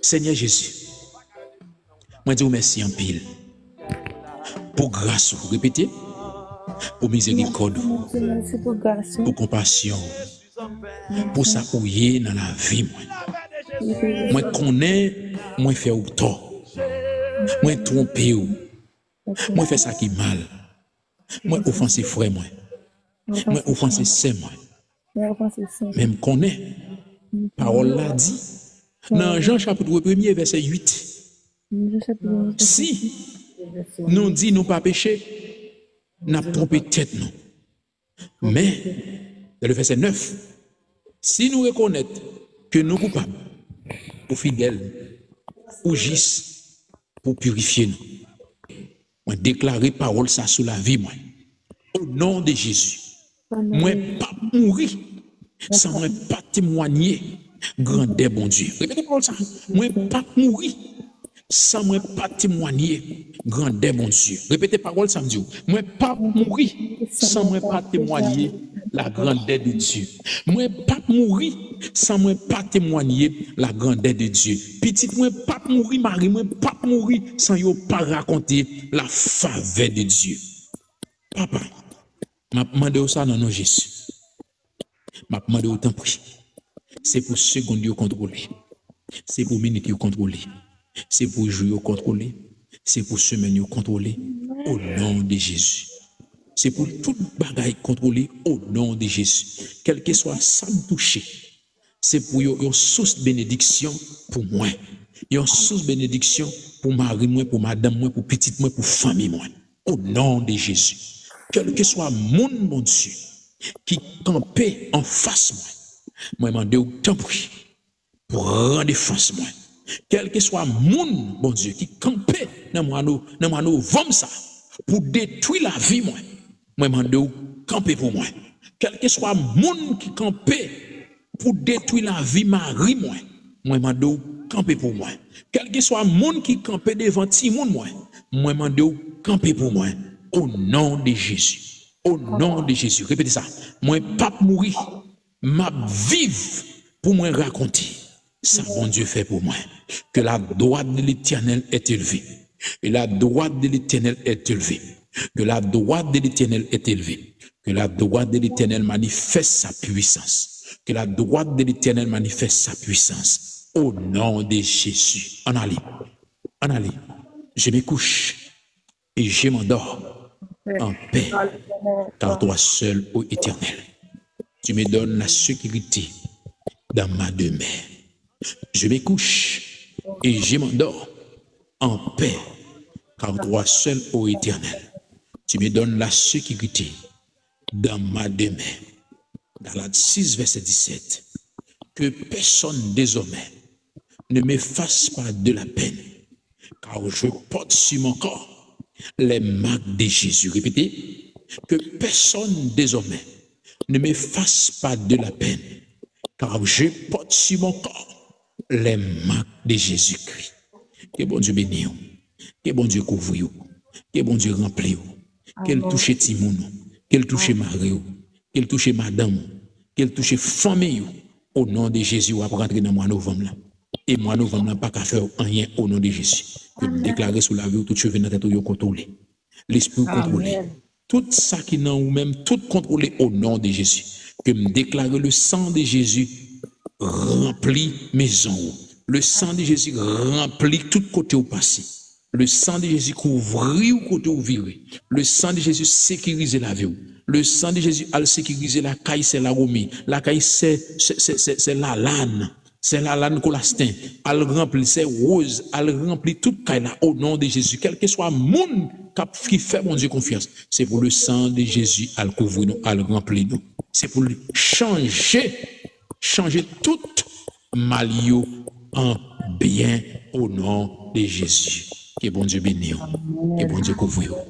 Seigneur Jésus, moi dis merci en pile. Pour grâce, répétez, pour miséricorde, Merci pour grâce. pour compassion, pour ça ouiller dans la vie. Moi connais, moi fait ou tort, moi trompé ou, moi fait ça qui mal, moi offensé frère moi offensé sœur moi, même connais, parole l'a dit, dans Jean chapitre 1er verset 8, si nous dit nous pas péché, n'a trompé tête nous. Mais, dans le verset 9, si nous reconnaissons que nous sommes coupables, ou fidèles, ou juste, pour purifier nous, moi déclarer parole ça sous la vie, moi, au nom de Jésus, moi pas mourir, sans moi pas témoigner, grandeur bon Dieu. Répétez parole ça, moi pas mourir, sans moi pas témoigner, grandeur bon Dieu. Répétez parole ça me dit, moi pas mourir, sans moi pas témoigner la grandeur de Dieu. Moi pas mourir sans moi pas témoigner la grandeur de Dieu. Petit moi pas mourir Marie, moi pas mourir sans yo pas raconter la faveur de Dieu. Papa, m'a demandé ça dans nos Jésus. M'a demandé autant prix. C'est pour seconde yo contrôler. C'est pour minute yo contrôler. C'est pour jour yo contrôler. C'est pour semaine yo contrôler au nom de Jésus. C'est pour toute bagaille contrôlée au nom de Jésus. Quel que soit ça me toucher, c'est pour une source de bénédiction pour moi. Une source de bénédiction pour mari, moi, pour madame, moi, pour petite, moi, pour famille, moi. Au nom de Jésus. Quel que soit mon Dieu qui campait en face moi, moi, demande autant pour rendre face moi. Quel que soit mon Dieu qui campait dans moi, vome ça pour détruire la vie, moi. Moi, demande camper pour moi. Quel que soit monde qui campait pour détruire la vie Marie, moi demande camper pour moi. Quel que soit monde qui campait devant Timon, moi demande camper pour moi. Au nom de Jésus. Au nom de Jésus. Répétez ça. Moi, pas mourir, m'a vivre pour moi raconter. Ça, bon Dieu fait pour moi. Que la droite de l'Éternel est élevée. Et la droite de l'Éternel est élevée. Que la droite de l'Éternel est élevée. Que la droite de l'Éternel manifeste sa puissance. Que la droite de l'Éternel manifeste sa puissance. Au nom de Jésus. En allez. En allez. Je me couche et je m'endors en paix. Car toi seul, ô Éternel, tu me donnes la sécurité dans ma demeure. Je me couche et je m'endors en paix. Car toi seul, ô Éternel, tu me donnes la sécurité dans ma demeure. Galates 6, verset 17. Que personne désormais ne me fasse pas de la peine, car je porte sur mon corps les marques de Jésus. Répétez. Que personne désormais ne me fasse pas de la peine, car je porte sur mon corps les marques de Jésus-Christ. Que bon Dieu bénisse, que bon Dieu couvre, que bon Dieu remplit, qu'elle touche Timoun, qu'elle touche Marie, qu'elle touche madame, qu'elle touche famille. Au nom de Jésus, on va rentrer dans le mois de novembre. Et mois de novembre, n'a pas qu'à faire rien au nom de Jésus. Que me déclarer sous la vie, tout cheveu dans la tête, contrôlé. L'esprit contrôlé. Tout ça qui n'a ou même tout contrôlé au nom de Jésus. Que me déclarer le sang de Jésus remplit maison. Le sang de Jésus remplit tout côté au passé. Le sang de Jésus couvrit au côté au viré. Le sang de Jésus sécurise la vie. Le sang de Jésus a sécurisé la caille, c'est la romie. La caille, c'est la lane. C'est la lane colastin. Elle remplit, c'est rose. Elle remplit toute caille là au nom de Jésus. Quel que soit le monde qui fait mon Dieu confiance, c'est pour le sang de Jésus, elle couvre nous, elle remplit nous. C'est pour changer tout malio en bien au nom de Jésus. Que bon Dieu bénisse. Que bon Dieu couvre.